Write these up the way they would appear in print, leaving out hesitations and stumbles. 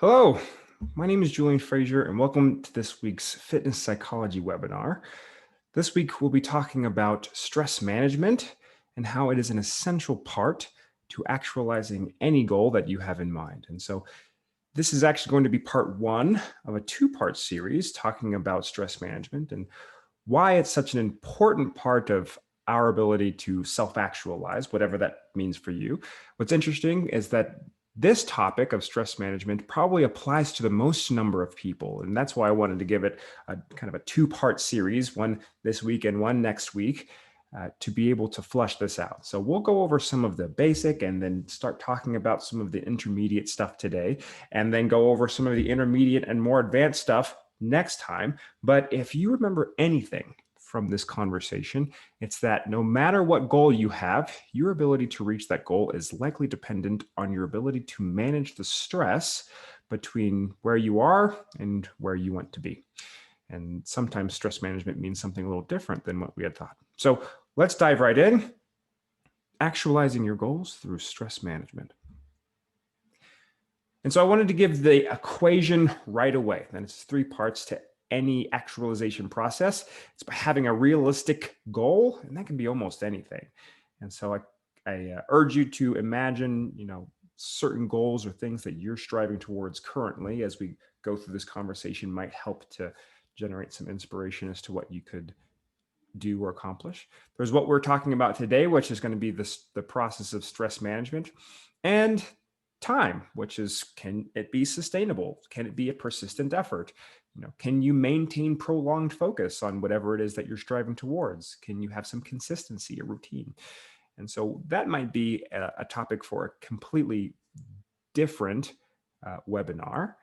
Hello, my name is Julian Frazier, and welcome to this week's fitness psychology webinar. This week, we'll be talking about stress management and how it is an essential part to actualizing any goal that you have in mind. And so this is actually going to be part one of a two-part series talking about stress management and why it's such an important part of our ability to self-actualize, whatever that means for you. What's interesting is that this topic of stress management probably applies to the most number of people. And that's why I wanted to give it a kind of a two-part series, one this week and one next week, to be able to flush this out. So we'll go over some of the basic and then start talking about some of the intermediate stuff today, and then go over some of the intermediate and more advanced stuff next time. But if you remember anything from this conversation, it's that no matter what goal you have, your ability to reach that goal is likely dependent on your ability to manage the stress between where you are and where you want to be. And sometimes stress management means something a little different than what we had thought. So let's dive right in. Actualizing your goals through stress management. And so I wanted to give the equation right away. And it's three parts to any actualization process. It's by having a realistic goal, and that can be almost anything. And so I urge you to imagine, certain goals or things that you're striving towards currently as we go through this conversation might help to generate some inspiration as to what you could do or accomplish. There's what we're talking about today, which is going to be the process of stress management, and time, which is, can it be sustainable? Can it be a persistent effort? Can you maintain prolonged focus on whatever it is that you're striving towards? Can you have some consistency, a routine? And so that might be a topic for a completely different webinar,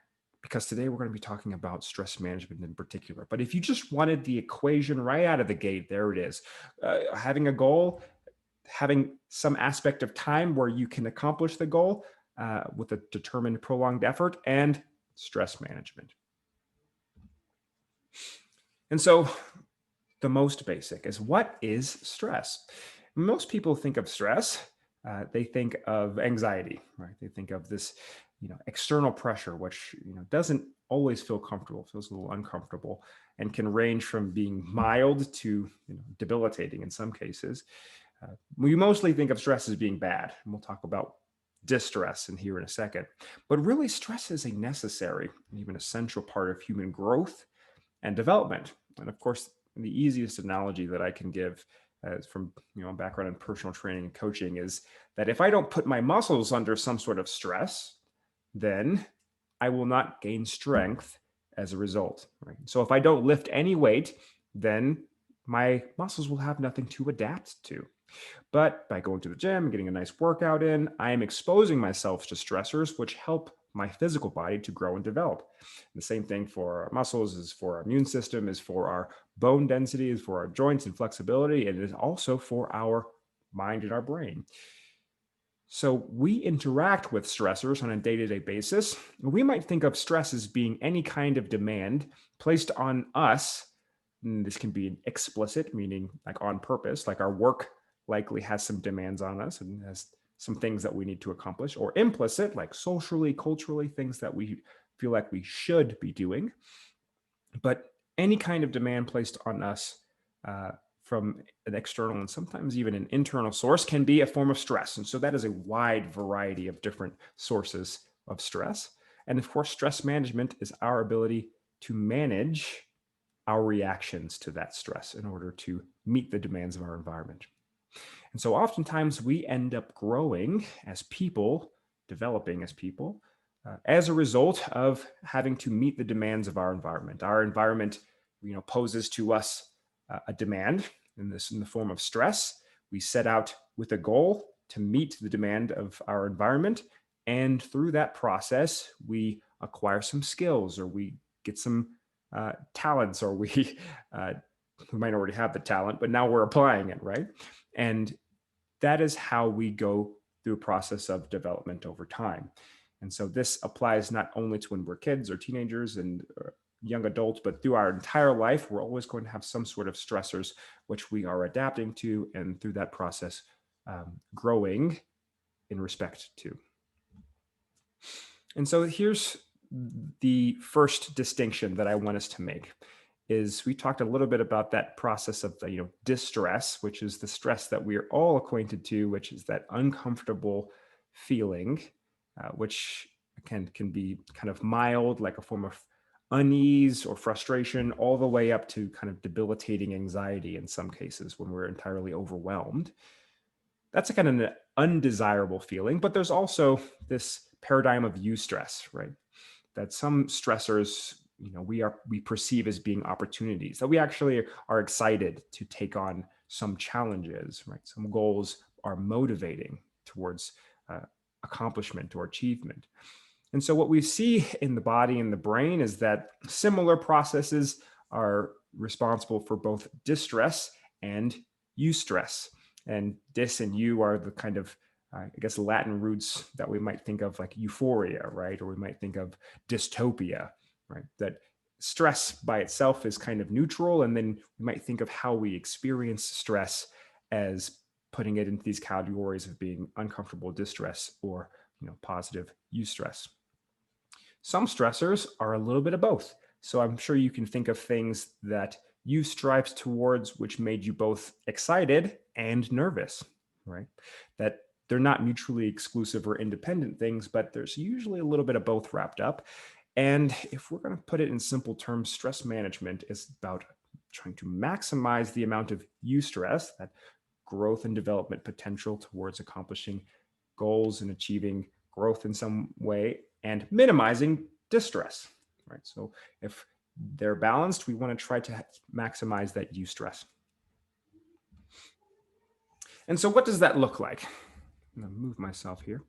because today we're going to be talking about stress management in particular. But if you just wanted the equation right out of the gate, there it is. Having a goal, having some aspect of time where you can accomplish the goal with a determined prolonged effort, and stress management. And so the most basic is, what is stress? Most people think of stress, they think of anxiety, right? They think of this, external pressure, which, doesn't always feel comfortable, feels a little uncomfortable, and can range from being mild to debilitating in some cases. We mostly think of stress as being bad, and we'll talk about distress in here in a second. But really, stress is a necessary and even essential part of human growth and development. And of course, the easiest analogy that I can give from a background in personal training and coaching is that if I don't put my muscles under some sort of stress, then I will not gain strength as a result. Right? So if I don't lift any weight, then my muscles will have nothing to adapt to. But by going to the gym and getting a nice workout in, I am exposing myself to stressors which help my physical body to grow and develop. And the same thing for our muscles, is for our immune system, is for our bone density, is for our joints and flexibility, and it is also for our mind and our brain. So we interact with stressors on a day-to-day basis. We might think of stress as being any kind of demand placed on us. And this can be explicit, meaning like on purpose, like our work likely has some demands on us and has some things that we need to accomplish, or implicit, like socially, culturally, things that we feel like we should be doing. But any kind of demand placed on us from an external and sometimes even an internal source can be a form of stress. And so that is a wide variety of different sources of stress. And of course, stress management is our ability to manage our reactions to that stress in order to meet the demands of our environment. And so oftentimes we end up growing as people, developing as people, as a result of having to meet the demands of our environment. Our environment, poses to us a demand in the form of stress. We set out with a goal to meet the demand of our environment. And through that process, we acquire some skills, or we get some talents, or we might already have the talent, but now we're applying it, right? And that is how we go through a process of development over time. And so this applies not only to when we're kids or teenagers and young adults, but through our entire life, we're always going to have some sort of stressors which we are adapting to, and through that process, growing in respect to. And so here's the first distinction that I want us to make is we talked a little bit about that process of the, distress, which is the stress that we're all acquainted to, which is that uncomfortable feeling, which can be kind of mild, like a form of unease or frustration, all the way up to kind of debilitating anxiety in some cases when we're entirely overwhelmed. That's a kind of an undesirable feeling, but there's also this paradigm of eustress, right? That some stressors, we perceive as being opportunities, that we actually are excited to take on some challenges, right? Some goals are motivating towards uh, accomplishment or achievement. And so what we see in the body and the brain is that similar processes are responsible for both distress and eustress. And dis and eu are the kind of, I guess, Latin roots that we might think of, like euphoria, right? Or we might think of dystopia, right? That stress by itself is kind of neutral. And then we might think of how we experience stress as putting it into these categories of being uncomfortable distress or positive eustress. Some stressors are a little bit of both. So I'm sure you can think of things that you strived towards which made you both excited and nervous, right? That they're not mutually exclusive or independent things, but there's usually a little bit of both wrapped up. And if we're going to put it in simple terms, stress management is about trying to maximize the amount of eustress, that growth and development potential towards accomplishing goals and achieving growth in some way, and minimizing distress, right? So if they're balanced, we want to try to maximize that eustress. And so what does that look like? I'm going to move myself here.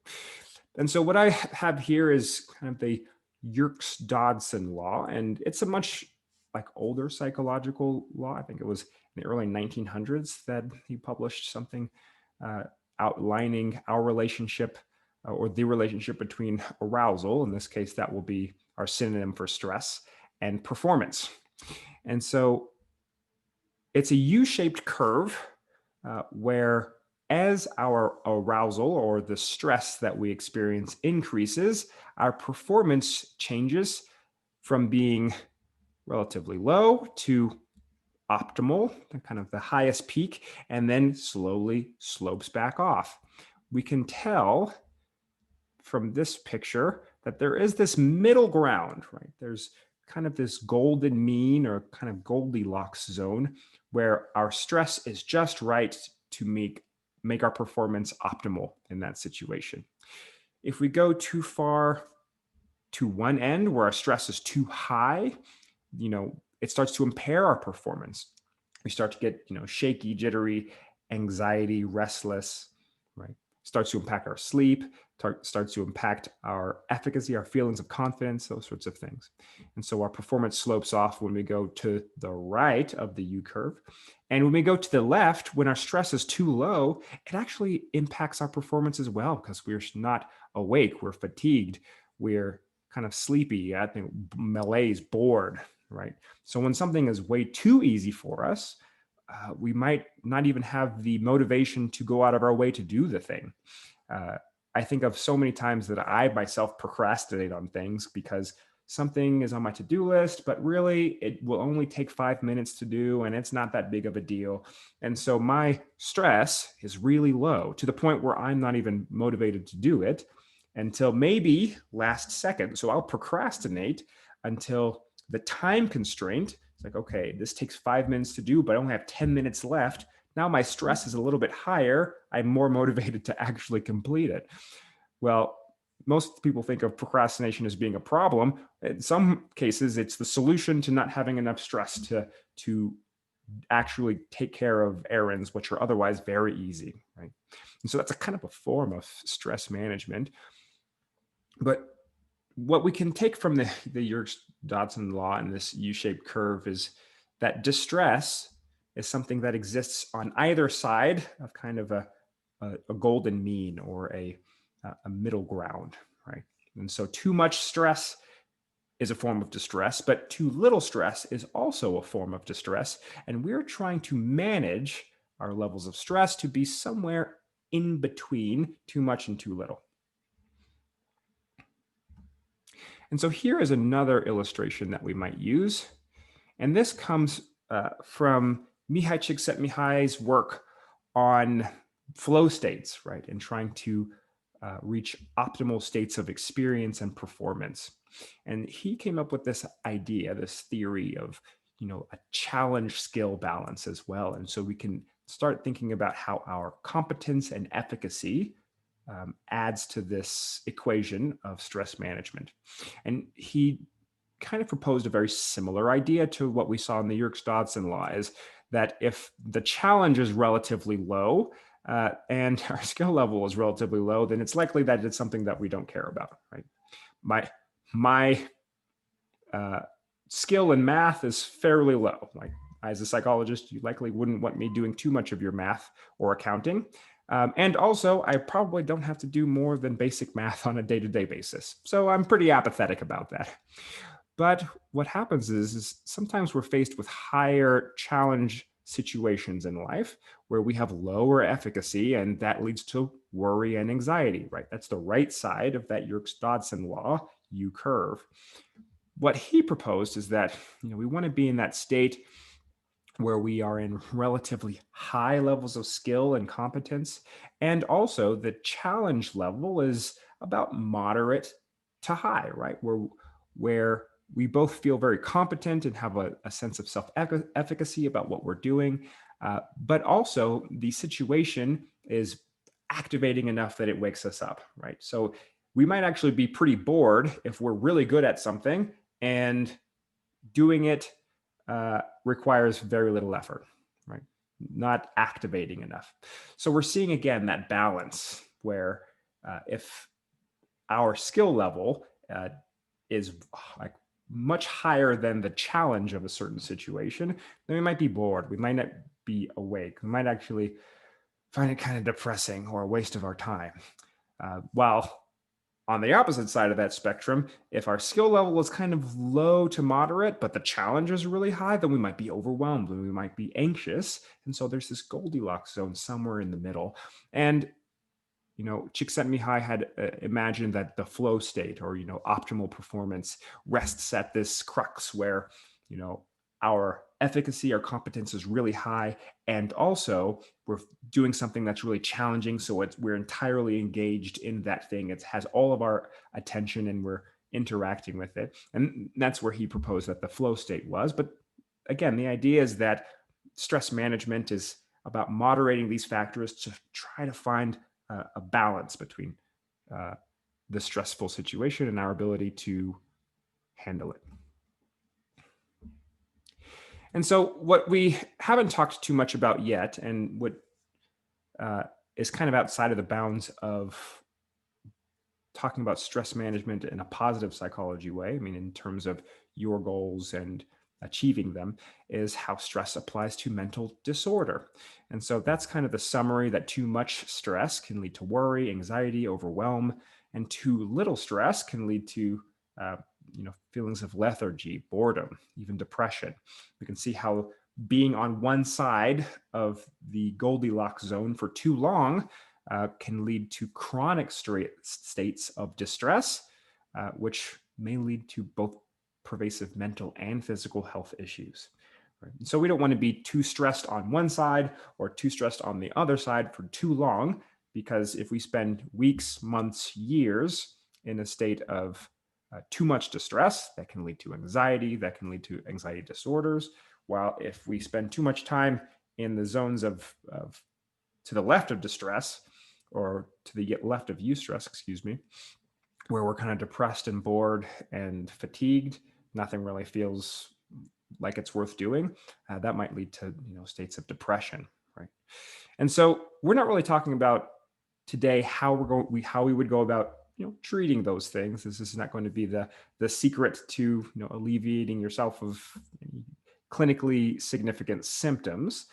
And so what I have here is kind of the Yerkes-Dodson law, and it's a much like older psychological law. I think it was in the early 1900s that he published something outlining our relationship or the relationship between arousal, in this case, that will be our synonym for stress, and performance. And so it's a U-shaped curve where as our arousal or the stress that we experience increases, our performance changes from being relatively low to optimal, kind of the highest peak, and then slowly slopes back off. We can tell from this picture that there is this middle ground, right? There's kind of this golden mean or kind of Goldilocks zone where our stress is just right to make our performance optimal in that situation. If we go too far to one end where our stress is too high, it starts to impair our performance. We start to get, shaky, jittery, anxiety, restless, right? Starts to impact our sleep, starts to impact our efficacy, our feelings of confidence, those sorts of things. And so our performance slopes off when we go to the right of the U curve. And when we go to the left, when our stress is too low, it actually impacts our performance as well because we're not awake, we're fatigued, we're kind of sleepy, I think malaise, bored, right? So when something is way too easy for us, we might not even have the motivation to go out of our way to do the thing. I think of so many times that I myself procrastinate on things because something is on my to-do list, but really it will only take 5 minutes to do and it's not that big of a deal. And so my stress is really low to the point where I'm not even motivated to do it until maybe last second. So I'll procrastinate until the time constraint. It's like, okay, this takes 5 minutes to do, but I only have 10 minutes left. Now my stress is a little bit higher. I'm more motivated to actually complete it. Well, most people think of procrastination as being a problem. In some cases, it's the solution to not having enough stress to actually take care of errands, which are otherwise very easy, right? And so that's a kind of a form of stress management. But what we can take from the Yerkes-Dodson law and this U-shaped curve is that distress is something that exists on either side of kind of a golden mean or a middle ground, right? And so too much stress is a form of distress, but too little stress is also a form of distress. And we're trying to manage our levels of stress to be somewhere in between too much and too little. And so here is another illustration that we might use. And this comes from Mihai Csikszentmihalyi's work on flow states, right? And trying to reach optimal states of experience and performance. And he came up with this idea, this theory of, a challenge skill balance as well. And so we can start thinking about how our competence and efficacy adds to this equation of stress management. And he kind of proposed a very similar idea to what we saw in the Yerkes-Dodson law, is that if the challenge is relatively low and our skill level is relatively low, then it's likely that it's something that we don't care about, right? My skill in math is fairly low. Like, as a psychologist, you likely wouldn't want me doing too much of your math or accounting. And also, I probably don't have to do more than basic math on a day-to-day basis. So I'm pretty apathetic about that. But what happens is sometimes we're faced with higher challenge situations in life where we have lower efficacy, and that leads to worry and anxiety, right? That's the right side of that Yerkes-Dodson law, U curve. What he proposed is that we want to be in that state where we are in relatively high levels of skill and competence, and also the challenge level is about moderate to high, right? Where we both feel very competent and have a sense of self-efficacy about what we're doing, but also the situation is activating enough that it wakes us up, right? So we might actually be pretty bored if we're really good at something, and doing it requires very little effort, right? Not activating enough. So we're seeing again that balance where if our skill level is like much higher than the challenge of a certain situation, then we might be bored. We might not be awake. We might actually find it kind of depressing or a waste of our time. While on the opposite side of that spectrum, if our skill level is kind of low to moderate, but the challenge is really high, then we might be overwhelmed and we might be anxious. And so there's this Goldilocks zone somewhere in the middle. And Csikszentmihalyi had imagined that the flow state, or optimal performance, rests at this crux where our efficacy, our competence is really high, and also we're doing something that's really challenging. So we're entirely engaged in that thing. It has all of our attention, and we're interacting with it. And that's where he proposed that the flow state was. But again, the idea is that stress management is about moderating these factors to try to find a balance between the stressful situation and our ability to handle it. And so what we haven't talked too much about yet, and what is kind of outside of the bounds of talking about stress management in a positive psychology way, I mean, in terms of your goals and achieving them, is how stress applies to mental disorder. And so that's kind of the summary: that too much stress can lead to worry, anxiety, overwhelm, and too little stress can lead to feelings of lethargy, boredom, even depression. We can see how being on one side of the Goldilocks zone for too long can lead to chronic states of distress, which may lead to both pervasive mental and physical health issues. Right? And so we don't want to be too stressed on one side or too stressed on the other side for too long, because if we spend weeks, months, years in a state of too much distress, that can lead to anxiety, that can lead to anxiety disorders. While if we spend too much time in the zones of to the left of distress, or to the left of eustress, excuse me, where we're kind of depressed and bored and fatigued, nothing really feels like it's worth doing, that might lead to states of depression, right? And so we're not really talking about today how we would go about treating those things. This is not going to be the secret to alleviating yourself of clinically significant symptoms.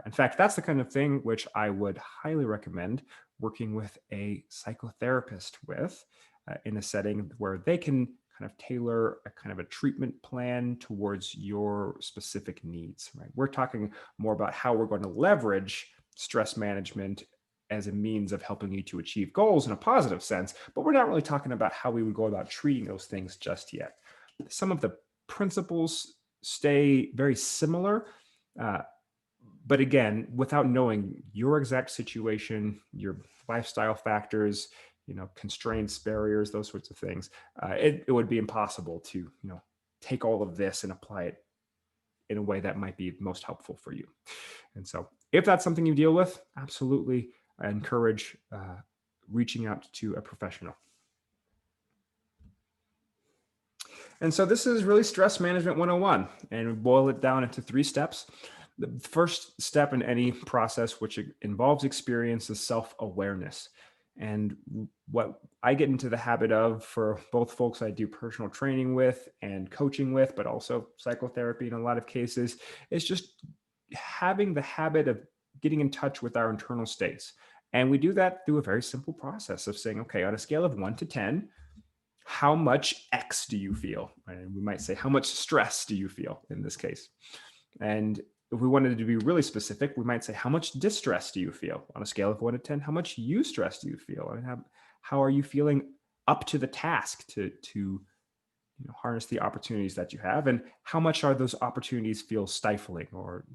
In fact, that's the kind of thing which I would highly recommend working with a psychotherapist with, in a setting where they can kind of tailor a kind of a treatment plan towards your specific needs, right? We're talking more about how we're going to leverage stress management as a means of helping you to achieve goals in a positive sense, but we're not really talking about how we would go about treating those things just yet. Some of the principles stay very similar, uh, but again, without knowing your exact situation, your lifestyle factors, constraints, barriers, those sorts of things, it would be impossible to, take all of this and apply it in a way that might be most helpful for you. And so, if that's something you deal with, absolutely, I encourage reaching out to a professional. And so, this is really stress management 101, and we boil it down into 3 steps. The first step in any process which involves experience is self-awareness. And what I get into the habit of for both folks I do personal training with and coaching with, but also psychotherapy in a lot of cases, is just having the habit of getting in touch with our internal states. And we do that through a very simple process of saying, okay, on a scale of 1 to 10, how much X do you feel? And we might say, how much stress do you feel in this case? And if we wanted to be really specific, we might say, how much distress do you feel? On a scale of 1 to 10, how much eustress do you feel? I mean, how are you feeling up to the task to harness the opportunities that you have? And how much are those opportunities feel stifling or,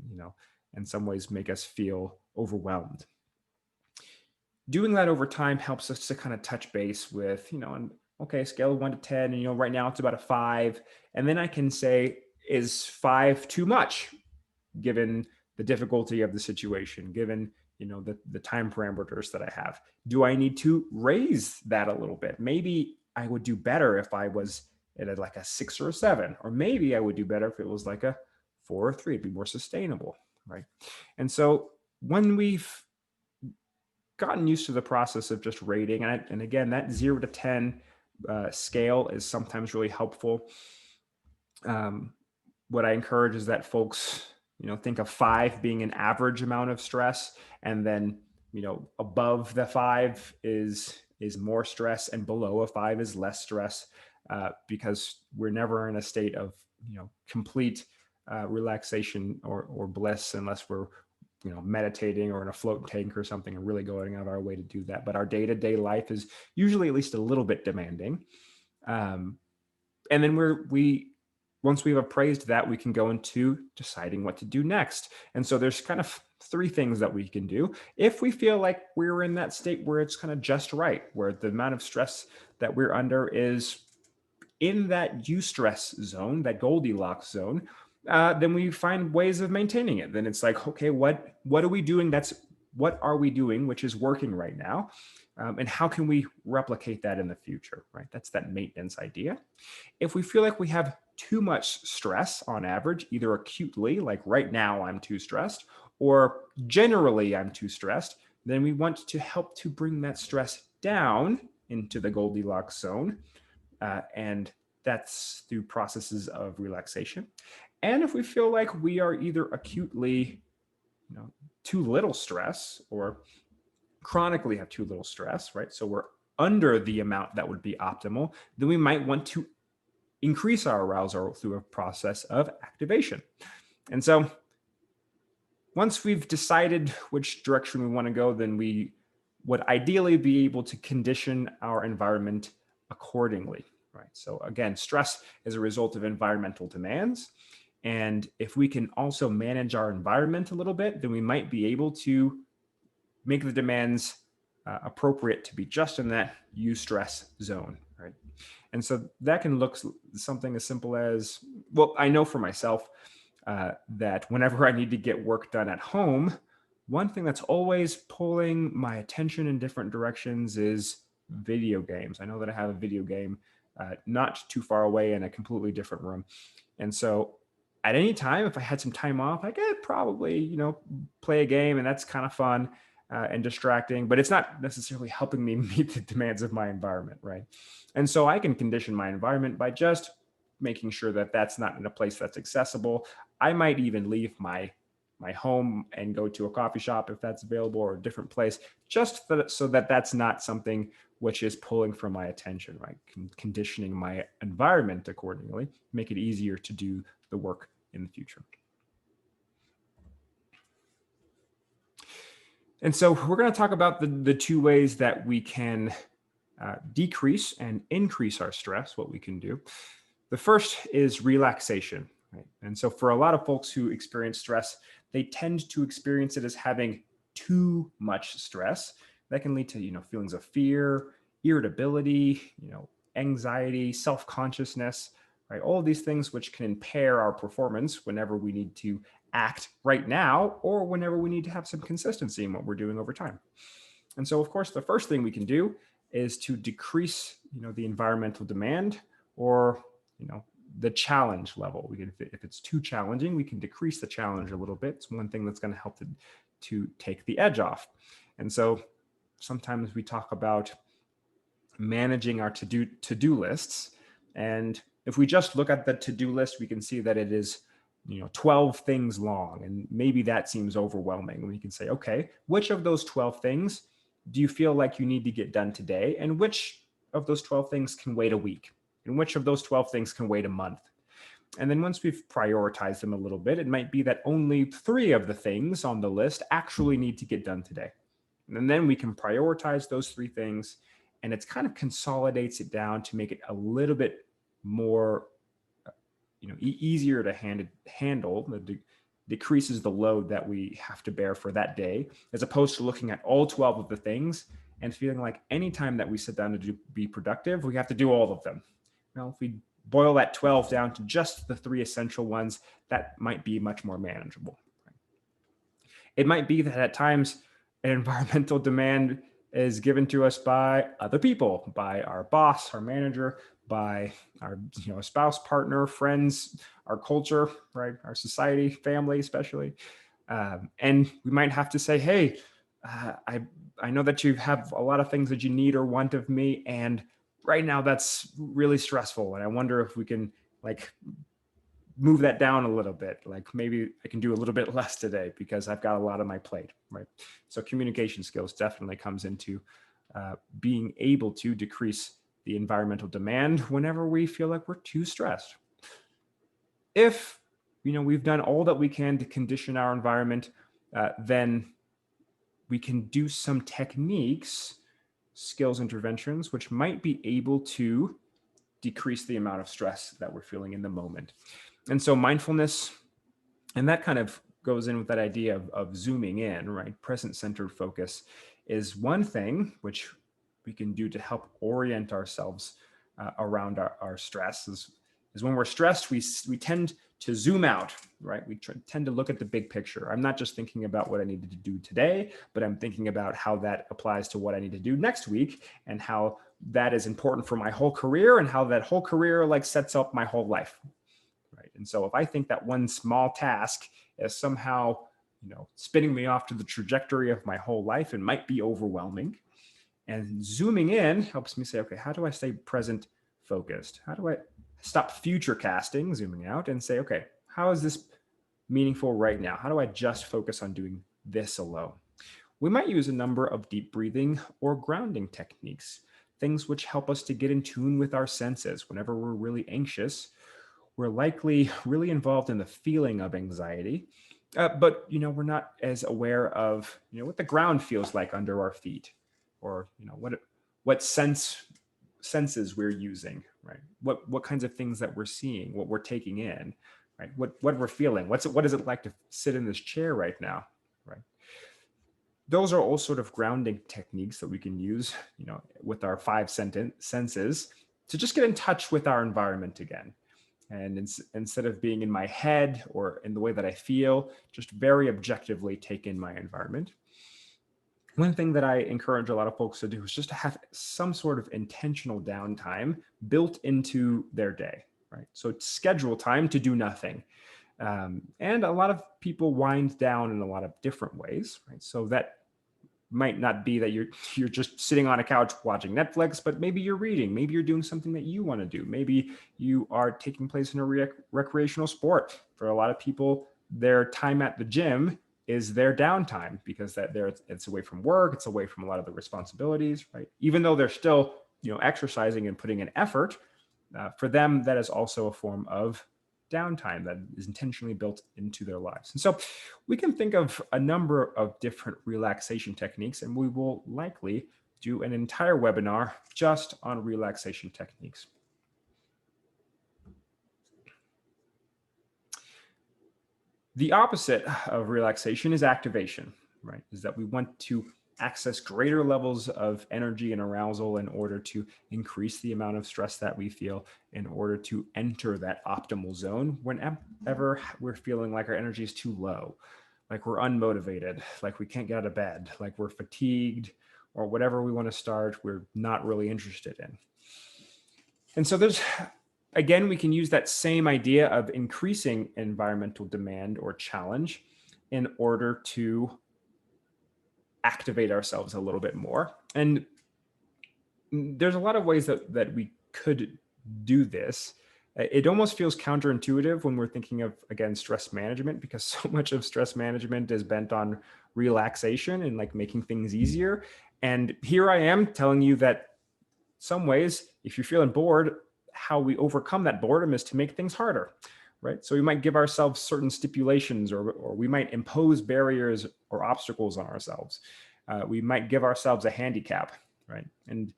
in some ways make us feel overwhelmed? Doing that over time helps us to kind of touch base with, okay, scale of 1 to 10, and right now it's about a 5. And then I can say, is 5 too much given the difficulty of the situation, given the time parameters that I have? Do I need to raise that a little bit? Maybe I would do better if I was at like a 6 or a 7, or maybe I would do better if it was like a 4 or 3. It'd be more sustainable, right? And so when we've gotten used to the process of just rating, and again, that 0 to 10 scale is sometimes really helpful. What I encourage is that folks, think of 5 being an average amount of stress, and then, above the 5 is more stress, and below a 5 is less stress, because we're never in a state of, complete relaxation or bliss unless we're, meditating or in a float tank or something and really going out of our way to do that. But our day-to-day life is usually at least a little bit demanding. And then we once we've appraised that, we can go into deciding what to do next. And so there's kind of 3 things that we can do if we feel like we're in that state where it's kind of just right, where the amount of stress that we're under is in that eustress zone, that Goldilocks zone. Then we find ways of maintaining it. Then it's like, okay, what are we doing? What are we doing, which is working right now? And how can we replicate that in the future, right? That's that maintenance idea. If we feel like we have too much stress on average, either acutely, like right now I'm too stressed, or generally I'm too stressed, then we want to help to bring that stress down into the Goldilocks zone. And that's through processes of relaxation. And if we feel like we are either acutely, too little stress, or chronically have too little stress, right? So we're under the amount that would be optimal, then we might want to increase our arousal through a process of activation. And so once we've decided which direction we want to go, then we would ideally be able to condition our environment accordingly, right? So again, stress is a result of environmental demands. And if we can also manage our environment a little bit, then we might be able to make the demands appropriate to be just in that eustress zone, right? And so that can look something as simple as, well, I know for myself that whenever I need to get work done at home, one thing that's always pulling my attention in different directions is video games. I know that I have a video game not too far away in a completely different room. And so at any time, if I had some time off, I could probably, play a game, and that's kind of fun and distracting, but it's not necessarily helping me meet the demands of my environment, right? And so I can condition my environment by just making sure that that's not in a place that's accessible. I might even leave my home and go to a coffee shop if that's available, or a different place, just so that that's not something which is pulling from my attention, right? Conditioning my environment accordingly, make it easier to do the work in the future. And so we're going to talk about the two ways that we can decrease and increase our stress, what we can do. The first is relaxation. Right? And so for a lot of folks who experience stress, they tend to experience it as having too much stress. That can lead to, feelings of fear, irritability, anxiety, self-consciousness, right? All of these things which can impair our performance whenever we need to act right now or whenever we need to have some consistency in what we're doing over time. And so, of course, the first thing we can do is to decrease, the environmental demand or, the challenge level. We can, if it's too challenging, we can decrease the challenge a little bit. It's one thing that's going to help to take the edge off. And so sometimes we talk about managing our to-do lists. And if we just look at the to-do list, we can see that it is 12 things long, and maybe that seems overwhelming. We can say, okay, which of those 12 things do you feel like you need to get done today, and which of those 12 things can wait a week, and which of those 12 things can wait a month? And then once we've prioritized them a little bit, it might be that only 3 of the things on the list actually need to get done today. And then we can prioritize those 3 things, and it's kind of consolidates it down to make it a little bit more easier to handle. Decreases the load that we have to bear for that day, as opposed to looking at all 12 of the things and feeling like anytime that we sit down to be productive, we have to do all of them. Well, if we boil that 12 down to just the 3 essential ones, that might be much more manageable. It might be that at times an environmental demand is given to us by other people, by our boss, our manager, by our spouse, partner, friends, our culture, right? Our society, family, especially. And we might have to say, hey, I know that you have a lot of things that you need or want of me, and right now that's really stressful. And I wonder if we can move that down a little bit. Like maybe I can do a little bit less today because I've got a lot on my plate, right? So communication skills definitely comes into being able to decrease the environmental demand whenever we feel like we're too stressed. If we've done all that we can to condition our environment, then we can do some techniques, skills interventions, which might be able to decrease the amount of stress that we're feeling in the moment. And so mindfulness, and that kind of goes in with that idea of zooming in, right? Present-centered focus is one thing which we can do to help orient ourselves around our stress. Is when we're stressed, we tend to zoom out, right? We tend to look at the big picture. I'm not just thinking about what I needed to do today, but I'm thinking about how that applies to what I need to do next week, and how that is important for my whole career, and how that whole career sets up my whole life, right? And so if I think that one small task is somehow spinning me off to the trajectory of my whole life, it might be overwhelming. And zooming in helps me say, okay, how do I stay present focused? How do I stop future casting, zooming out, and say, okay, how is this meaningful right now? How do I just focus on doing this alone? We might use a number of deep breathing or grounding techniques, things which help us to get in tune with our senses. Whenever we're really anxious, we're likely really involved in the feeling of anxiety, but we're not as aware of what the ground feels like under our feet, or what senses we're using, right? What kinds of things that we're seeing, what we're taking in, right? What we're feeling. What is it like to sit in this chair right now, right? Those are all sort of grounding techniques that we can use, with our 5 senses to just get in touch with our environment again. And instead of being in my head or in the way that I feel, just very objectively take in my environment. One thing that I encourage a lot of folks to do is just to have some sort of intentional downtime built into their day, right? So schedule time to do nothing. And a lot of people wind down in a lot of different ways, right? So that might not be that you're just sitting on a couch watching Netflix, but maybe you're reading, maybe you're doing something that you want to do. Maybe you are taking place in a recreational sport. For a lot of people, their time at the gym is their downtime, because it's away from work, it's away from a lot of the responsibilities, right? Even though they're still exercising and putting in effort, for them that is also a form of downtime that is intentionally built into their lives. And so we can think of a number of different relaxation techniques, and we will likely do an entire webinar just on relaxation techniques. The opposite of relaxation is activation, right? Is that we want to access greater levels of energy and arousal in order to increase the amount of stress that we feel, in order to enter that optimal zone whenever we're feeling like our energy is too low, like we're unmotivated, like we can't get out of bed, like we're fatigued, or whatever we want to start, we're not really interested in. And so again, we can use that same idea of increasing environmental demand or challenge in order to activate ourselves a little bit more. And there's a lot of ways that we could do this. It almost feels counterintuitive when we're thinking of, again, stress management, because so much of stress management is bent on relaxation and like making things easier. And here I am telling you that some ways, if you're feeling bored, how we overcome that boredom is to make things harder, right? So we might give ourselves certain stipulations, or we might impose barriers or obstacles on ourselves. We might give ourselves a handicap, right? And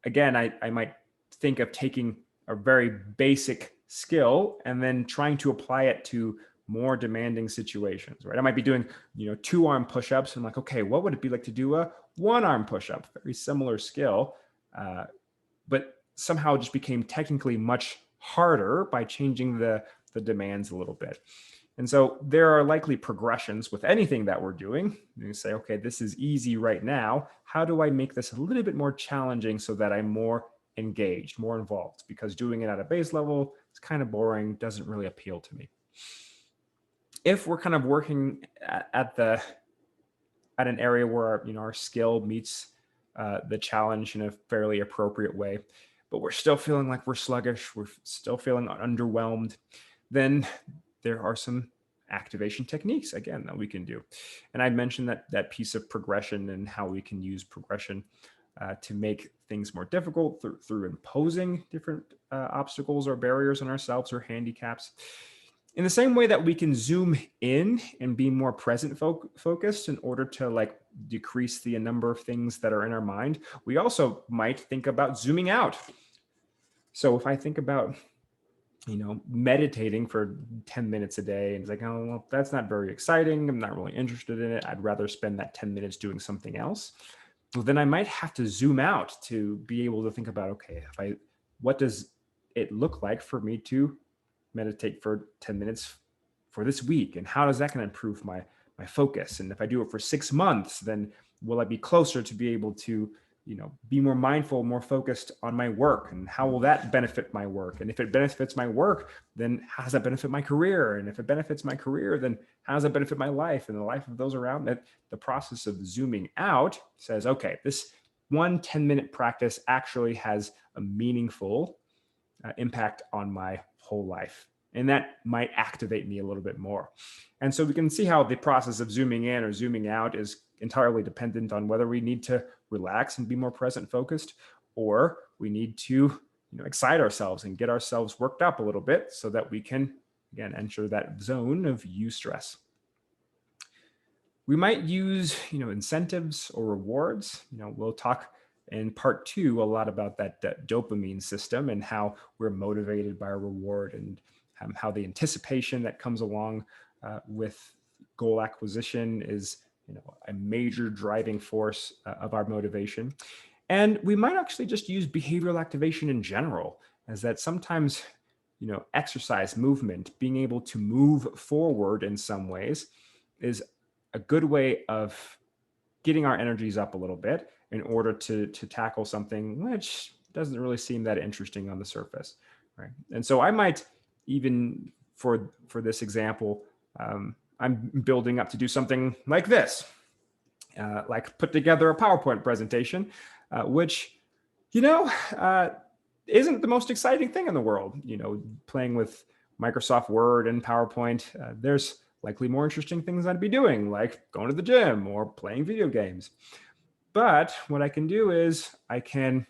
again, I might think of taking a very basic skill and then trying to apply it to more demanding situations, right? I might be doing, 2-arm push-ups. And I'm like, okay, what would it be like to do a 1-arm push-up? Very similar skill, but somehow just became technically much harder by changing the demands a little bit. And so there are likely progressions with anything that we're doing. You say, okay, this is easy right now. How do I make this a little bit more challenging so that I'm more engaged, more involved? Because doing it at a base level, it's kind of boring, doesn't really appeal to me. If we're kind of working at an area where our skill meets the challenge in a fairly appropriate way, but we're still feeling like we're sluggish, we're still feeling underwhelmed, then there are some activation techniques, again, that we can do. And I mentioned that piece of progression and how we can use progression to make things more difficult through imposing different obstacles or barriers on ourselves or handicaps. In the same way that we can zoom in and be more present focused in order to like decrease the number of things that are in our mind, we also might think about zooming out. So if I think about, meditating for 10 minutes a day, and it's like, oh, well, that's not very exciting, I'm not really interested in it, I'd rather spend that 10 minutes doing something else. Well, then I might have to zoom out to be able to think about, okay, what does it look like for me to meditate for 10 minutes for this week, and how does that going to improve my focus? And if I do it for 6 months, then will I be closer to be able to be more mindful, more focused on my work, and how will that benefit my work? And if it benefits my work, then how does that benefit my career? And if it benefits my career, then how does that benefit my life and the life of those around it? The process of zooming out says, okay, this 10-minute practice actually has a meaningful impact on my whole life. And that might activate me a little bit more. And so we can see how the process of zooming in or zooming out is entirely dependent on whether we need to relax and be more present focused, or we need to excite ourselves and get ourselves worked up a little bit so that we can, again, enter that zone of eustress. We might use incentives or rewards. We'll talk in part 2 a lot about that dopamine system and how we're motivated by a reward, and how the anticipation that comes along with goal acquisition is a major driving force of our motivation. And we might actually just use behavioral activation in general, as that sometimes exercise, movement, being able to move forward in some ways is a good way of getting our energies up a little bit in order to tackle something which doesn't really seem that interesting on the surface, right? And so I might even, for this example, I'm building up to do something like this, like put together a PowerPoint presentation, which, isn't the most exciting thing in the world. Playing with Microsoft Word and PowerPoint, there's likely more interesting things I'd be doing, like going to the gym or playing video games. But what I can do is I can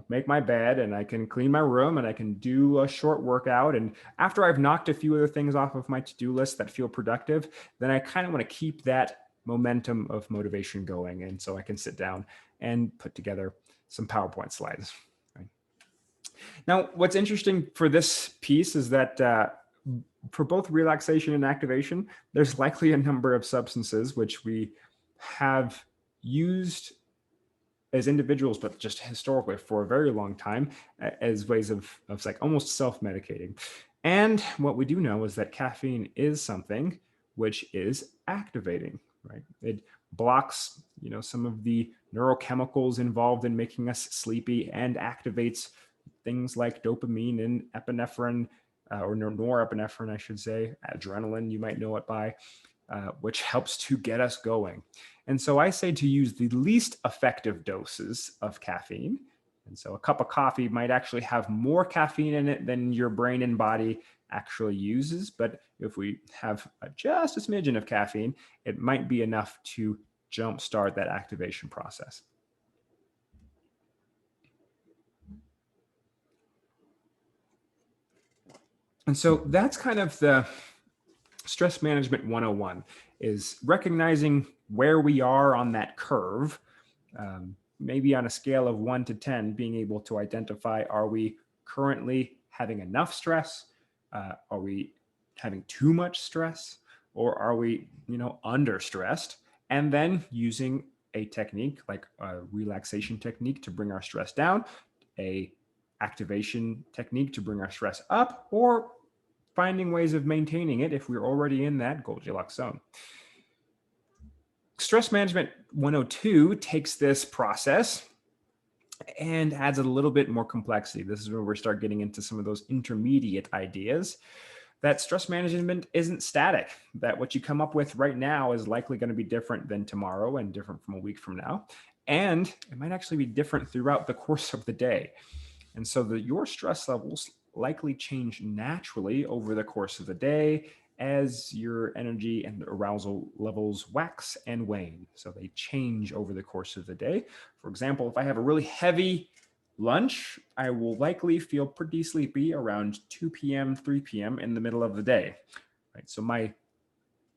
make my bed and I can clean my room and I can do a short workout. And after I've knocked a few other things off of my to-do list that feel productive, then I kind of want to keep that momentum of motivation going. And so I can sit down and put together some PowerPoint slides. Right? Now, what's interesting for this piece is that for both relaxation and activation, there's likely a number of substances which we have used as individuals, but just historically for a very long time as ways of like almost self-medicating. And what we do know is that caffeine is something which is activating, right? It blocks, some of the neurochemicals involved in making us sleepy and activates things like dopamine and epinephrine, or norepinephrine, I should say, adrenaline, you might know it by, which helps to get us going. And so I say to use the least effective doses of caffeine. And so a cup of coffee might actually have more caffeine in it than your brain and body actually uses. But if we have just a smidgen of caffeine, it might be enough to jumpstart that activation process. And so that's kind of the stress management 101, is recognizing where we are on that curve, maybe on a scale of 1 to 10, being able to identify, are we currently having enough stress? Are we having too much stress? Or are we, under stressed? And then using a technique like a relaxation technique to bring our stress down, a activation technique to bring our stress up, or finding ways of maintaining it if we're already in that Goldilocks zone. Stress Management 102 takes this process and adds a little bit more complexity. This is where we start getting into some of those intermediate ideas, that stress management isn't static, that what you come up with right now is likely going to be different than tomorrow and different from a week from now. And it might actually be different throughout the course of the day. And so your stress levels likely change naturally over the course of the day as your energy and arousal levels wax and wane. So they change over the course of the day. For example, if I have a really heavy lunch, I will likely feel pretty sleepy around 2 p.m., 3 p.m. in the middle of the day. Right? So my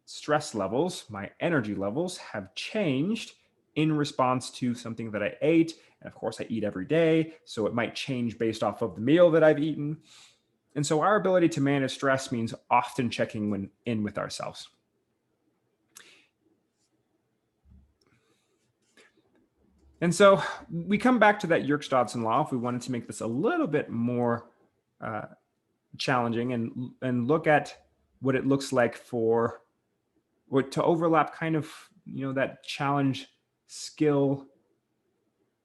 stress levels, my energy levels have changed in response to something that I ate. And of course, I eat every day, so it might change based off of the meal that I've eaten. And so our ability to manage stress means often checking in with ourselves. And so we come back to that Yerkes-Dodson law if we wanted to make this a little bit more challenging and look at what it looks like for what to overlap kind of, that challenge skill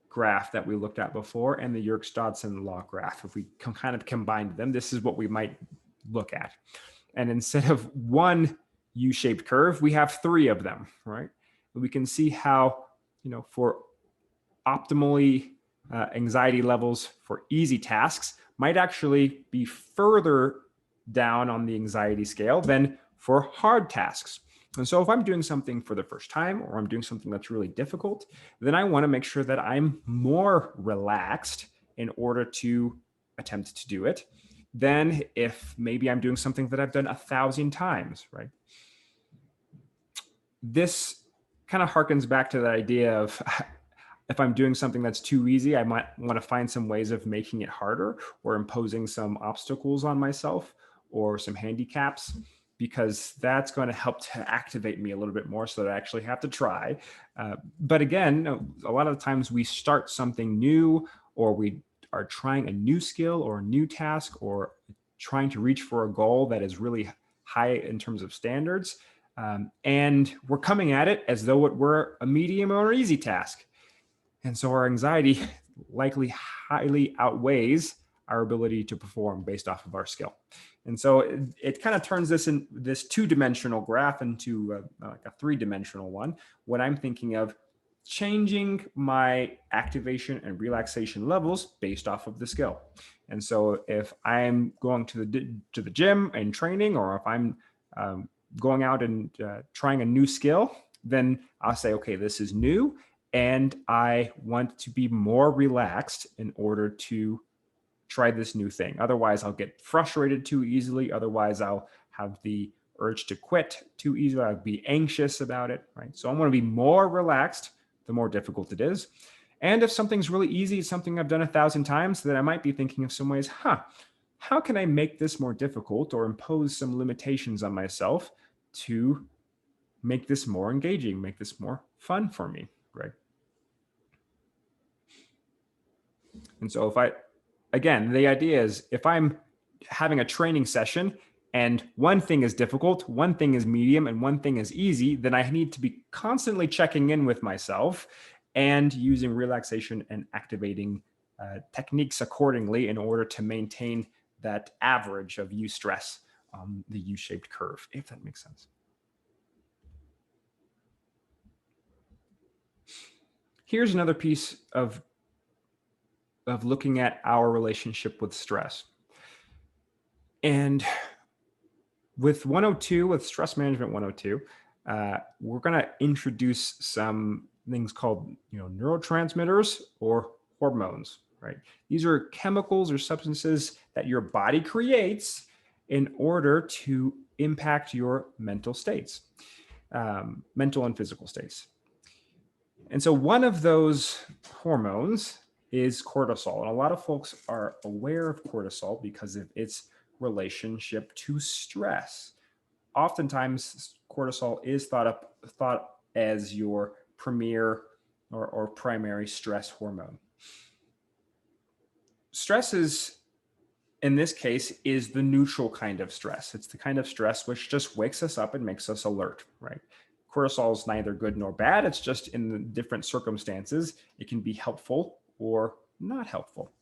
graph that we looked at before and the Yerkes-Dodson law graph. If we kind of combined them, this is what we might look at. And instead of one U-shaped curve, we have 3 of them, right? And we can see how, for optimally anxiety levels for easy tasks might actually be further down on the anxiety scale than for hard tasks. And so if I'm doing something for the first time or I'm doing something that's really difficult, then I want to make sure that I'm more relaxed in order to attempt to do it than if maybe I'm doing something that I've done 1,000 times, right? This kind of harkens back to the idea of if I'm doing something that's too easy, I might want to find some ways of making it harder or imposing some obstacles on myself or some handicaps, because that's going to help to activate me a little bit more so that I actually have to try. But again, a lot of the times we start something new, or we are trying a new skill or a new task, or trying to reach for a goal that is really high in terms of standards. And we're coming at it as though it were a medium or easy task. And so our anxiety likely highly outweighs our ability to perform based off of our skill. And so it kind of turns this 2-dimensional graph into like a 3-dimensional one when I'm thinking of changing my activation and relaxation levels based off of the skill. And so if I'm going to the gym and training, or if I'm going out and trying a new skill, then I'll say, okay, this is new. and I want to be more relaxed in order to try this new thing. Otherwise, I'll get frustrated too easily. Otherwise, I'll have the urge to quit too easily. I'll be anxious about it, right? So I want to be more relaxed the more difficult it is. And if something's really easy, it's something I've done 1,000 times, then I might be thinking of some ways, how can I make this more difficult or impose some limitations on myself to make this more engaging, make this more fun for me, right? And so again, the idea is if I'm having a training session and one thing is difficult, one thing is medium, and one thing is easy, then I need to be constantly checking in with myself and using relaxation and activating techniques accordingly in order to maintain that average of eustress, the U-shaped curve, if that makes sense. Here's another piece of looking at our relationship with stress. And with 102, with Stress Management 102, we're going to introduce some things called neurotransmitters or hormones, right? These are chemicals or substances that your body creates in order to impact your mental states, mental and physical states. And so one of those hormones is cortisol. And a lot of folks are aware of cortisol because of its relationship to stress. Oftentimes, cortisol is thought as your premier or primary stress hormone. Stress is, in this case, is the neutral kind of stress. It's the kind of stress which just wakes us up and makes us alert, right? Cortisol is neither good nor bad. It's just in the different circumstances, it can be helpful or not helpful.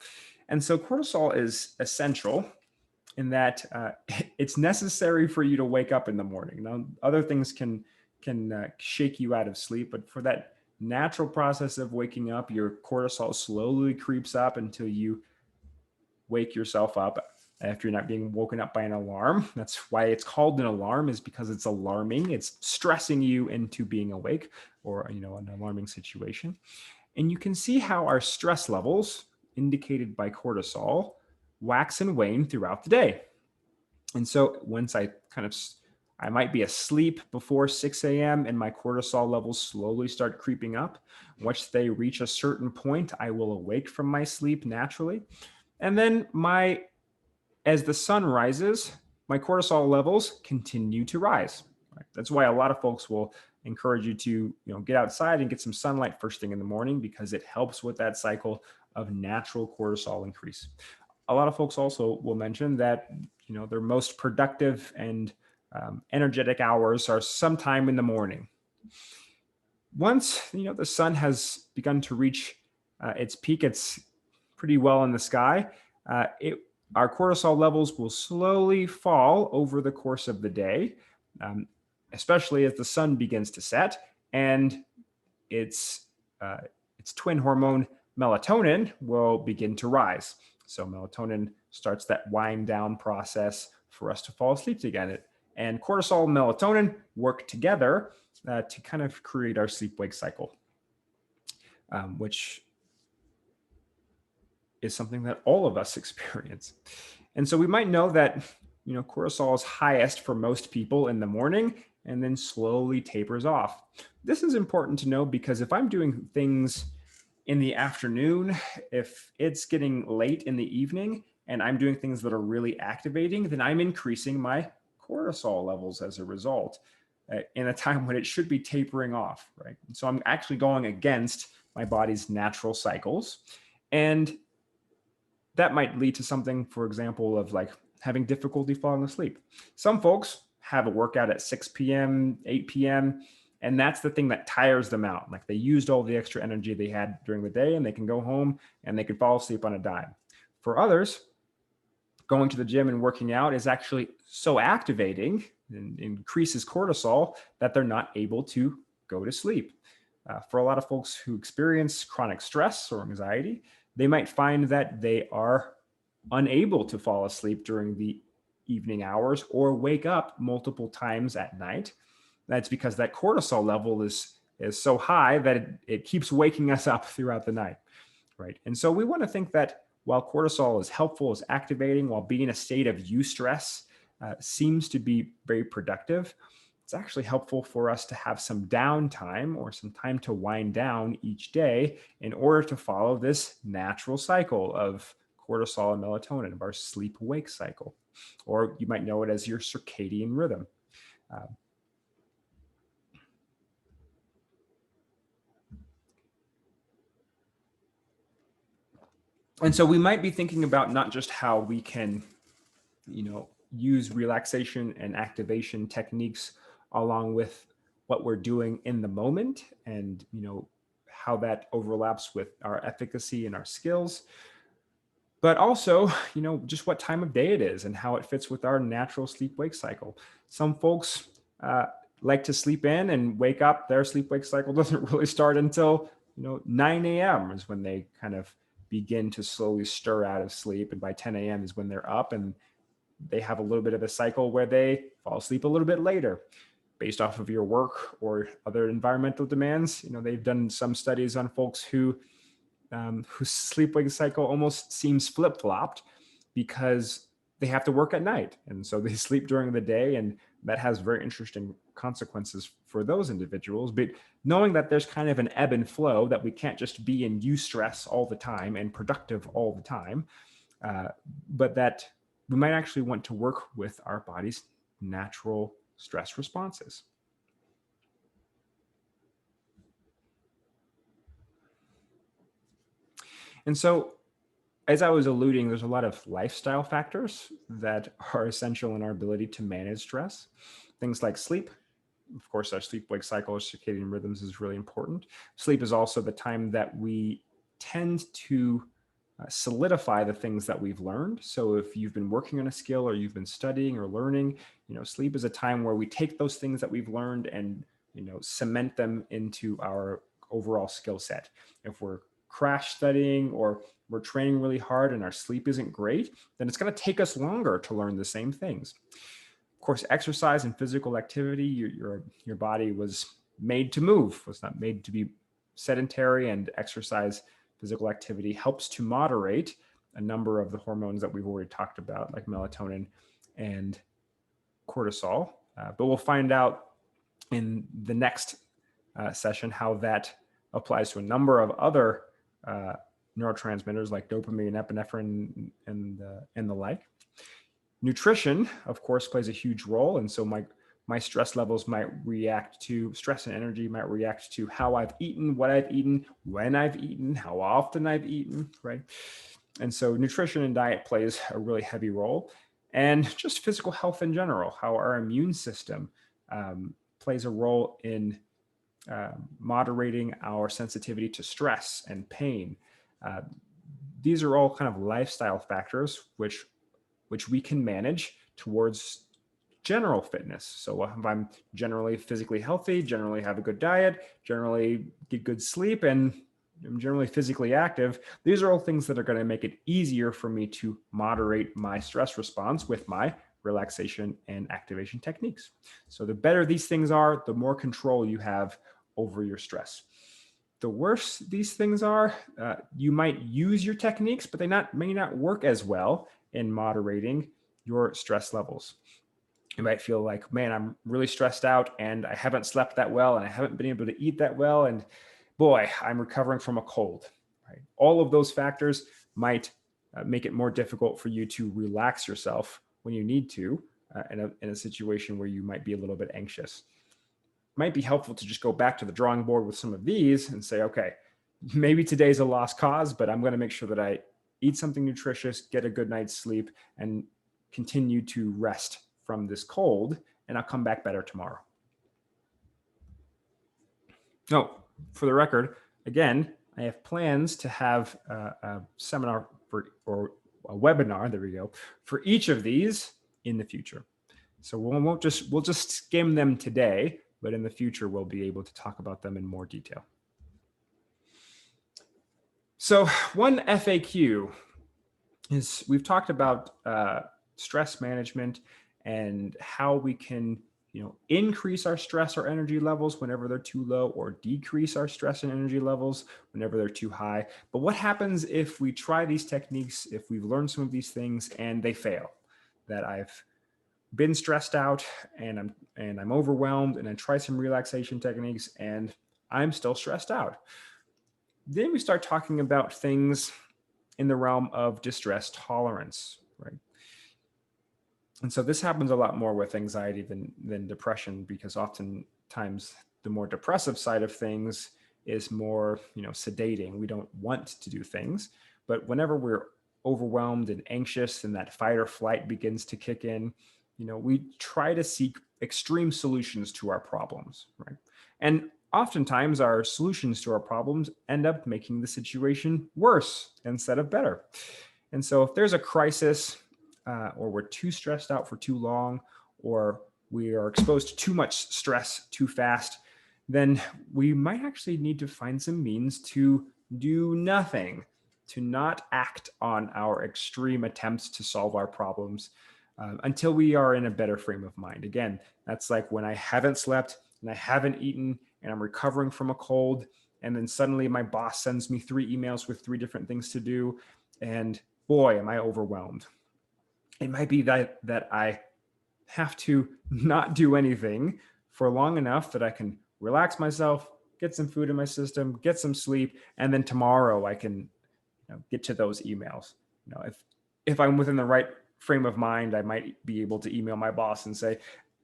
And so cortisol is essential in that it's necessary for you to wake up in the morning. Now, other things can shake you out of sleep, but for that natural process of waking up, your cortisol slowly creeps up until you wake yourself up after you're not being woken up by an alarm. That's why it's called an alarm, is because it's alarming. It's stressing you into being awake or an alarming situation. And you can see how our stress levels, indicated by cortisol, wax and wane throughout the day. And so once I might be asleep before 6 a.m. and my cortisol levels slowly start creeping up. Once they reach a certain point, I will awake from my sleep naturally. And then as the sun rises, my cortisol levels continue to rise. Right? That's why a lot of folks will encourage you to get outside and get some sunlight first thing in the morning, because it helps with that cycle of natural cortisol increase. A lot of folks also will mention that their most productive and energetic hours are sometime in the morning. Once the sun has begun to reach its peak, it's pretty well in the sky. Our cortisol levels will slowly fall over the course of the day, especially as the sun begins to set, and its twin hormone melatonin will begin to rise. So melatonin starts that wind down process for us to fall asleep again. And cortisol and melatonin work together to kind of create our sleep-wake cycle, which is something that all of us experience. And so we might know that cortisol is highest for most people in the morning and then slowly tapers off. This is important to know because if I'm doing things in the afternoon, if it's getting late in the evening and I'm doing things that are really activating, then I'm increasing my cortisol levels as a result in a time when it should be tapering off, right? And so I'm actually going against my body's natural cycles. And that might lead to something, for example, of like having difficulty falling asleep. Some folks have a workout at 6 p.m., 8 p.m., and that's the thing that tires them out. Like they used all the extra energy they had during the day and they can go home and they can fall asleep on a dime. For others, going to the gym and working out is actually so activating and increases cortisol that they're not able to go to sleep. For a lot of folks who experience chronic stress or anxiety, they might find that they are unable to fall asleep during the evening hours or wake up multiple times at night. That's because that cortisol level is is so high that it keeps waking us up throughout the night, right? And so we want to think that while cortisol is helpful, is activating, while being in a state of eustress seems to be very productive, it's actually helpful for us to have some downtime or some time to wind down each day in order to follow this natural cycle of cortisol and melatonin, of our sleep wake cycle, or you might know it as your circadian rhythm. Uh, and so we might be thinking about not just how we can, use relaxation and activation techniques along with what we're doing in the moment, and how that overlaps with our efficacy and our skills, but also just what time of day it is and how it fits with our natural sleep wake cycle. Some folks uh, like to sleep in and wake up. Their sleep wake cycle doesn't really start until 9 a.m. is when they kind of begin to slowly stir out of sleep, and by 10 a.m. is when they're up, and they have a little bit of a cycle where they fall asleep a little bit later based off of your work or other environmental demands. They've done some studies on folks whose sleep-wake cycle almost seems flip-flopped because they have to work at night. And so they sleep during the day, and that has very interesting consequences for those individuals. But knowing that there's kind of an ebb and flow, that we can't just be in eustress all the time and productive all the time, but that we might actually want to work with our body's natural stress responses. And so, as I was alluding, there's a lot of lifestyle factors that are essential in our ability to manage stress. Things like sleep. Of course, our sleep wake cycle, our circadian rhythms is really important. Sleep is also the time that we tend to solidify the things that we've learned. So if you've been working on a skill or you've been studying or learning, sleep is a time where we take those things that we've learned and cement them into our overall skill set. If we're crash studying or we're training really hard and our sleep isn't great, then it's going to take us longer to learn the same things. Of course, exercise and physical activity, your body was made to move, was not made to be sedentary, and exercise, physical activity helps to moderate a number of the hormones that we've already talked about, like melatonin and cortisol. But we'll find out in the next session how that applies to a number of other neurotransmitters like dopamine, epinephrine, and the like. Nutrition, of course, plays a huge role. And so my stress levels might react to stress, and energy might react to how I've eaten, what I've eaten, when I've eaten, how often I've eaten, right? And so nutrition and diet plays a really heavy role. And just physical health in general, how our immune system plays a role in moderating our sensitivity to stress and pain. These are all kind of lifestyle factors which we can manage towards general fitness. So if I'm generally physically healthy, generally have a good diet, generally get good sleep, and I'm generally physically active, these are all things that are going to make it easier for me to moderate my stress response with my relaxation and activation techniques. So the better these things are, the more control you have over your stress. The worse these things are, you might use your techniques, but they may not work as well in moderating your stress levels. You might feel like, man, I'm really stressed out and I haven't slept that well and I haven't been able to eat that well. And boy, I'm recovering from a cold, right? All of those factors might make it more difficult for you to relax yourself when you need to in a situation where you might be a little bit anxious. It might be helpful to just go back to the drawing board with some of these and say, okay, maybe today's a lost cause, but I'm going to make sure that I eat something nutritious, get a good night's sleep, and continue to rest from this cold, and I'll come back better tomorrow. Oh, for the record, again, I have plans to have a seminar or a webinar, there we go, for each of these in the future. So we'll just skim them today, but in the future, we'll be able to talk about them in more detail. So one FAQ is, we've talked about stress management and how we can increase our stress or energy levels whenever they're too low, or decrease our stress and energy levels whenever they're too high. But what happens if we try these techniques, if we've learned some of these things and they fail? That I've been stressed out and I'm overwhelmed, and I try some relaxation techniques and I'm still stressed out. Then we start talking about things in the realm of distress tolerance, right? And so this happens a lot more with anxiety than depression, because oftentimes the more depressive side of things is more, sedating. We don't want to do things, but whenever we're overwhelmed and anxious and that fight or flight begins to kick in, we try to seek extreme solutions to our problems, right? And oftentimes our solutions to our problems end up making the situation worse instead of better. And so if there's a crisis, or we're too stressed out for too long, or we are exposed to too much stress too fast, then we might actually need to find some means to do nothing, to not act on our extreme attempts to solve our problems, until we are in a better frame of mind. Again, that's like when I haven't slept and I haven't eaten and I'm recovering from a cold, and then suddenly my boss sends me 3 emails with 3 different things to do, and boy, am I overwhelmed. It might be that I have to not do anything for long enough that I can relax myself, get some food in my system, get some sleep, and then tomorrow I can get to those emails. If I'm within the right frame of mind, I might be able to email my boss and say,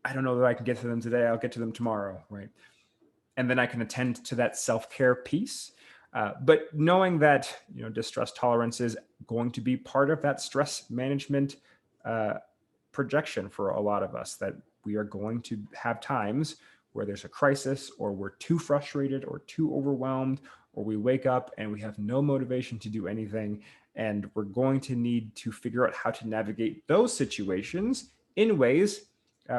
I don't know that I can get to them today. I'll get to them tomorrow, right? And then I can attend to that self-care piece. But knowing that distress tolerance is going to be part of that stress management projection for a lot of us, that we are going to have times where there's a crisis, or we're too frustrated or too overwhelmed, or we wake up and we have no motivation to do anything, and we're going to need to figure out how to navigate those situations in ways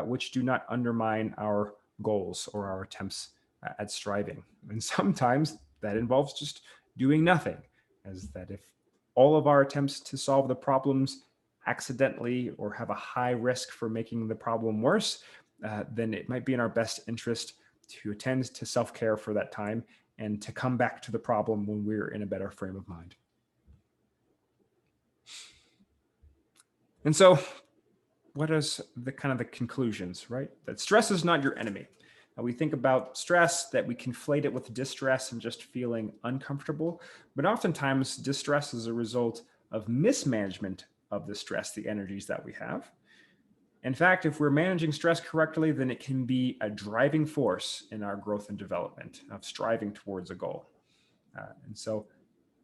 which do not undermine our goals or our attempts at striving. And sometimes that involves just doing nothing, as that if all of our attempts to solve the problems accidentally or have a high risk for making the problem worse, then it might be in our best interest to attend to self-care for that time and to come back to the problem when we're in a better frame of mind. And so what is the kind of the conclusions, right? That stress is not your enemy. We think about stress, that we conflate it with distress and just feeling uncomfortable. But oftentimes, distress is a result of mismanagement of the stress, the energies that we have. In fact, if we're managing stress correctly, then it can be a driving force in our growth and development of striving towards a goal. And so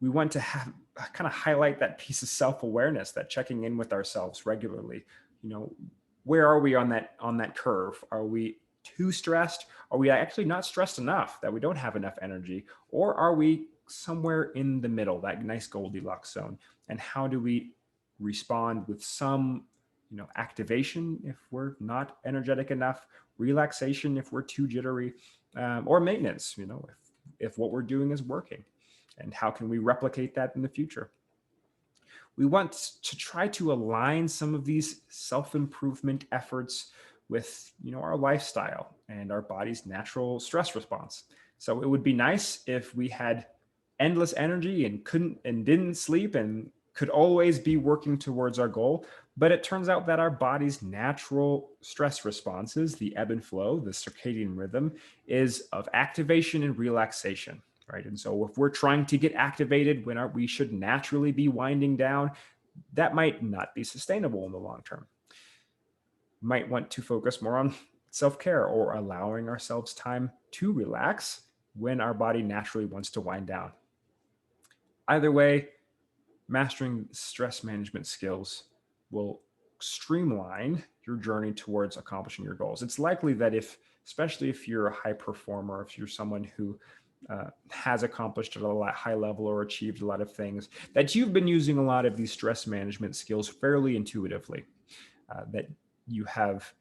we want to have kind of highlight that piece of self-awareness, that checking in with ourselves regularly. Where are we on that curve? Are we too stressed? Are we actually not stressed enough that we don't have enough energy? Or are we somewhere in the middle, that nice Goldilocks zone? And how do we respond with some, activation if we're not energetic enough, relaxation if we're too jittery, or maintenance, if what we're doing is working? And how can we replicate that in the future? We want to try to align some of these self-improvement efforts with our lifestyle and our body's natural stress response. So it would be nice if we had endless energy and didn't sleep and could always be working towards our goal. But it turns out that our body's natural stress responses, the ebb and flow, the circadian rhythm, is of activation and relaxation, right? And so if we're trying to get activated when we should naturally be winding down, that might not be sustainable in the long term. Might want to focus more on self-care or allowing ourselves time to relax when our body naturally wants to wind down. Either way, mastering stress management skills will streamline your journey towards accomplishing your goals. It's likely that especially if you're a high performer, if you're someone who has accomplished at a high level or achieved a lot of things, that you've been using a lot of these stress management skills fairly intuitively, that you have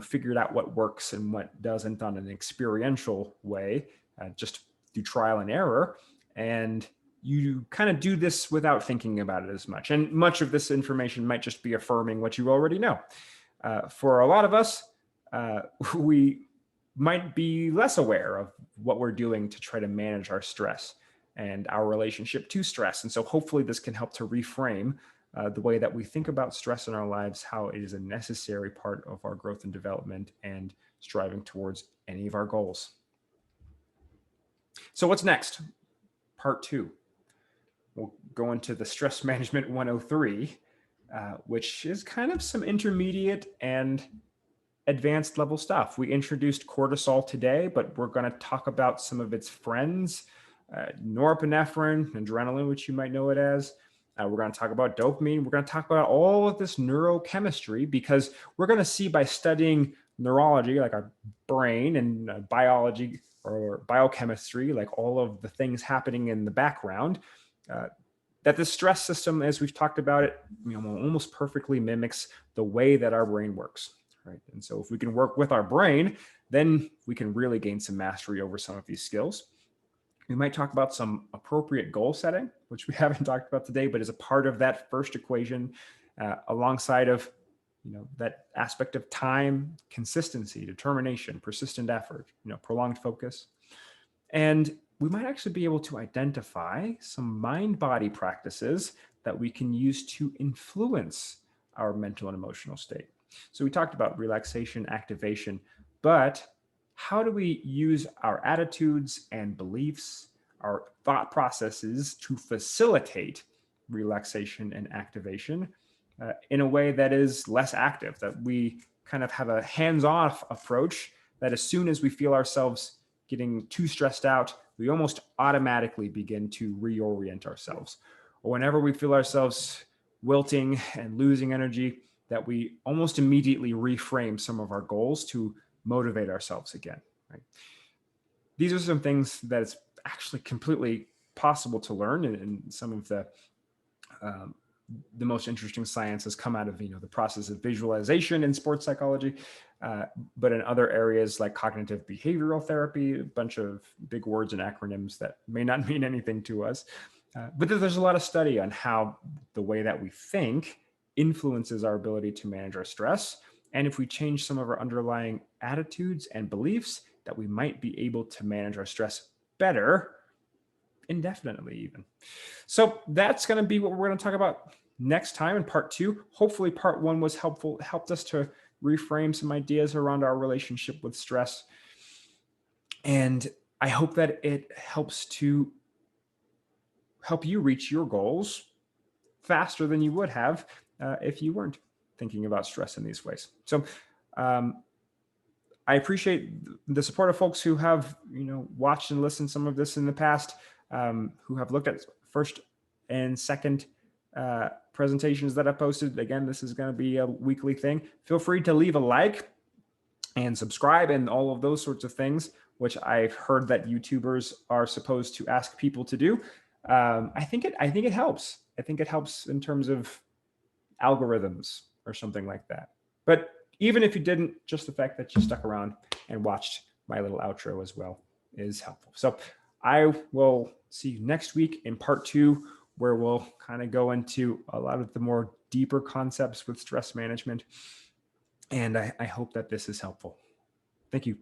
figured out what works and what doesn't on an experiential way, just through trial and error. And you kind of do this without thinking about it as much. And much of this information might just be affirming what you already know. For a lot of us, we might be less aware of what we're doing to try to manage our stress and our relationship to stress. And so hopefully this can help to reframe the way that we think about stress in our lives, how it is a necessary part of our growth and development and striving towards any of our goals. So what's next? Part 2. We'll go into the stress management 103, which is kind of some intermediate and advanced level stuff. We introduced cortisol today, but we're going to talk about some of its friends, norepinephrine, adrenaline, which you might know it as. We're going to talk about dopamine. We're going to talk about all of this neurochemistry, because we're going to see by studying neurology, like our brain, and biology or biochemistry, like all of the things happening in the background, that the stress system, as we've talked about it, almost perfectly mimics the way that our brain works. Right. And so if we can work with our brain, then we can really gain some mastery over some of these skills. We might talk about some appropriate goal setting, which we haven't talked about today, but is a part of that first equation, alongside of that aspect of time, consistency, determination, persistent effort, prolonged focus. And we might actually be able to identify some mind-body practices that we can use to influence our mental and emotional state. So we talked about relaxation, activation, but how do we use our attitudes and beliefs, our thought processes to facilitate relaxation and activation in a way that is less active, that we kind of have a hands-off approach, that as soon as we feel ourselves getting too stressed out, we almost automatically begin to reorient ourselves. Or whenever we feel ourselves wilting and losing energy, that we almost immediately reframe some of our goals to motivate ourselves again. Right? These are some things that it's actually completely possible to learn, and some of the most interesting science has come out of the process of visualization in sports psychology, but in other areas like cognitive behavioral therapy, a bunch of big words and acronyms that may not mean anything to us. But there's a lot of study on how the way that we think influences our ability to manage our stress. And if we change some of our underlying attitudes and beliefs, that we might be able to manage our stress better, indefinitely even. So that's going to be what we're going to talk about next time in part 2. Hopefully part 1 was helpful, helped us to reframe some ideas around our relationship with stress. And I hope that it helps to help you reach your goals faster than you would have if you weren't thinking about stress in these ways. So I appreciate the support of folks who have watched and listened to some of this in the past, who have looked at first and second presentations that I posted. Again, this is going to be a weekly thing. Feel free to leave a like and subscribe and all of those sorts of things, which I've heard that YouTubers are supposed to ask people to do. I think it helps. I think it helps in terms of algorithms or something like that. But even if you didn't, just the fact that you stuck around and watched my little outro as well is helpful. So I will see you next week in part 2, where we'll kind of go into a lot of the more deeper concepts with stress management. And I hope that this is helpful. Thank you.